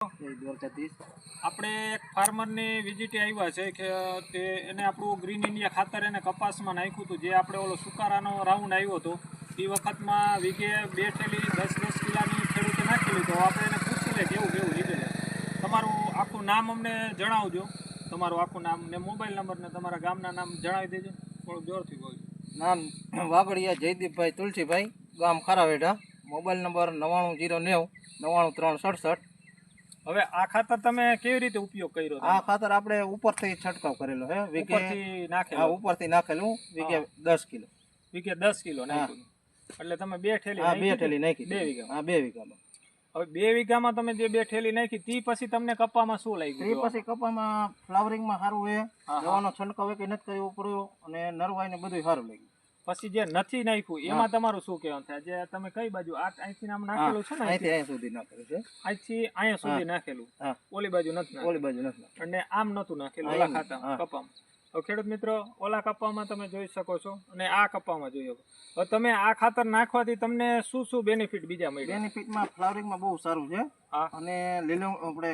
આપણે એક ફાર્મરની વિઝિટે આવ્યા છે કે તે એને આપણું ગ્રીન ઇન્ડિયા ખાતર એને કપાસમાં નાખ્યું હતું, જે આપણે ઓલો સુકારાનો રાઉન્ડ આવ્યો હતો એ વખતમાં વીઘે 2 થેલી 10-10 કિલોની ખેડૂતે નાખેલી. તો આપણે એને પૂછી લે કેવું કેવું લીધેલું. તમારું આખું નામ અમને જણાવજો, તમારું આખું નામ ને મોબાઈલ નંબર ને તમારા ગામના નામ જણાવી દેજો. થોડુંક જોરથી બોલજો. નામ વાગડિયા જયદીપભાઈ તુલસીભાઈ, ગામ ખારાવેઢા, મોબાઈલ નંબર 9909 99367. હવે આ ખાતર તમે કેવી રીતે ઉપયોગ કર્યો? આ ખાતર આપણે ઉપરથી છંટકાવ કરેલો છે, ઉપરથી નાખેલું. હા, ઉપરથી નાખેલું, વીઘે 10 કિલો. વીઘે 10 કિલો નાખ્યું. એટલે તમે 2 થેલી? હા, 2 થેલી નાખી. 2 વીઘા? હા, 2 વીઘામાં. હવે 2 વીઘામાં તમે જે 2 થેલી નાખી તી પછી તમને કપામાં શું લાગ્યું? તે પછી કપામાં ફ્લાવરિંગમાં સારું છે, દવાનો છંટકાવ કે નથી કર્યો પડ્યો, અને નરવાઈ ને બધું સારું લાગ્યું. પછી જે નથી નાખ્યું એમાં તમારું શું કહેવાનું થાય? જે તમે કઈ બાજુ અહીંથી નામ નાખેલું છે ને, અહીંથી અહીંયા સુધી નાખેલું છે, અહીંથી અહીંયા સુધી નાખેલું, ઓલી બાજુ નથી, ઓલી બાજુ નથી, અને આમ નતું નાખેલું ઓલા ખાતામાં કપામાં. હવે ખેડૂત મિત્રો, ઓલા કપામાં તમે જોઈ શકો છો અને આ કપામાં જોઈ શકો. હવે તમે આ ખાતર નાખવાથી તમને શું શું બેનિફિટ બીજા મળ્યા? બેનિફિટમાં ફ્લાવરિંગમાં બહુ સારું છે, અને લીલું આપણે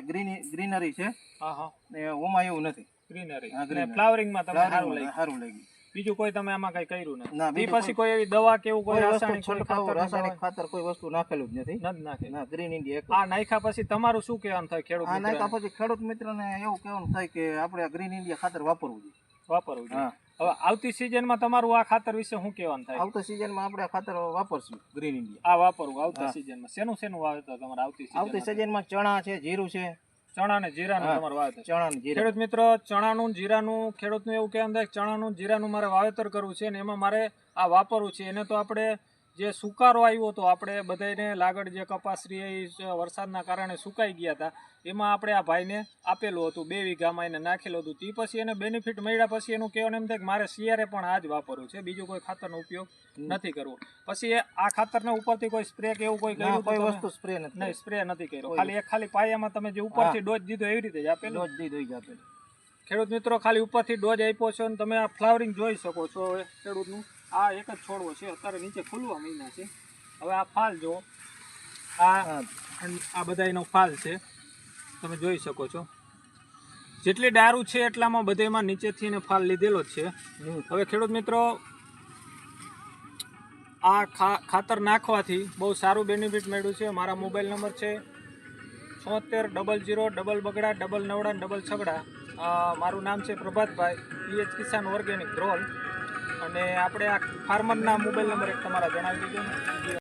ગ્રીનરી છે. હા હા, ને ઓમાં એવું નથી, ગ્રીનરી અને ફ્લાવરિંગમાં તમને સારું લાગ્યું. બીજું કોઈ તમે આમાં કઈ કર્યું નથી? પછી કોઈ એવી દવા કે એવું કોઈ રાસાયણિક ખાતર કોઈ વસ્તુ નાખેલું જ નથી. નાખેલું. ગ્રીન ઇન્ડિયા આ નાખ્યા પછી તમારું શું કહેવાનું થાય ખેડૂત? આ નાખ્યા પછી ખેડૂત મિત્રને એવું કહેવાનું થાય કે આપણે ગ્રીન ઇન્ડિયા ખાતર વાપરવું જોઈએ. હવે આવતી સિઝનમાં તમારું આ ખાતર વિશે શું કહેવાનું થાય? આવતી સિઝનમાં આપણે ખાતર વાપરશું ગ્રીન ઇન્ડિયા. આ વાપરવું આવતા સિઝનમાં. શેનું વાવેતર તમારે આવતી સિઝનમાં? ચણા છે, જીરું છે. ચણા ને જીરાનું તમારું વાવેતર? ચણા ને જીરા. ખેડૂત મિત્રો, ચણાનું જીરાનું ખેડૂતનું એવું કહેવાનું થાય ચણાનું જીરાનું મારે વાવેતર કરવું છે ને એમાં મારે આ વાપરવું છે. એને તો આપણે જે સુકારો આવ્યો હતો, આપણે બધાને લાગડ જે કપાસ રહી વરસાદના કારણે સુકાઈ ગયા હતા, એમાં આપણે આ ભાઈને આપેલું હતું, 2 વીઘામાં એને નાખેલું હતું. તે પછી એને બેનિફિટ મળ્યા પછી એનું કહેવાનું એમ થાય કે મારે શિયાળે પણ આ જ વાપરવું છે, બીજું કોઈ ખાતરનો ઉપયોગ નથી કરવો. પછી આ ખાતરને ઉપરથી કોઈ સ્પ્રે કે એવું કોઈ કર્યું? કોઈ વસ્તુ સ્પ્રે નથી. નહીં, સ્પ્રે નથી કર્યો. ખાલી પાયામાં તમે જે ઉપરથી ડોઝ દીધો એવી રીતે જ આપેલું? ડોઝ દીધો જ આપેલું. ખેડૂત મિત્રો, ખાલી ઉપરથી ડોઝ આપ્યો છો અને તમે આ ફ્લાવરિંગ જોઈ શકો છો. હવે ખેડૂતનું આ એક જ છોડવો છે, અત્યારે નીચે ખુલવા માંડ્યા છે. હવે આ ફાલ જો, આ બધા એનો ફાલ છે, તમે જોઈ શકો છો. જેટલી ડારું છે એટલામાં બધામાં નીચેથી એને ફાલ લીધેલો જ છે. હવે ખેડૂત મિત્રો, આ ખાતર નાખવાથી બહુ સારું બેનિફિટ મળ્યું છે. મારા મોબાઈલ નંબર છે 7600 ડબલ બગડા ડબલ નવડા ડબલ છગડા. મારું નામ છે પ્રભાતભાઈ, PH કિસાન ઓર્ગેનિક ધ્રોલ. અને આપણે આ ફાર્મરના મોબાઈલ નંબર એક તમારા જણાવી દીધો ને.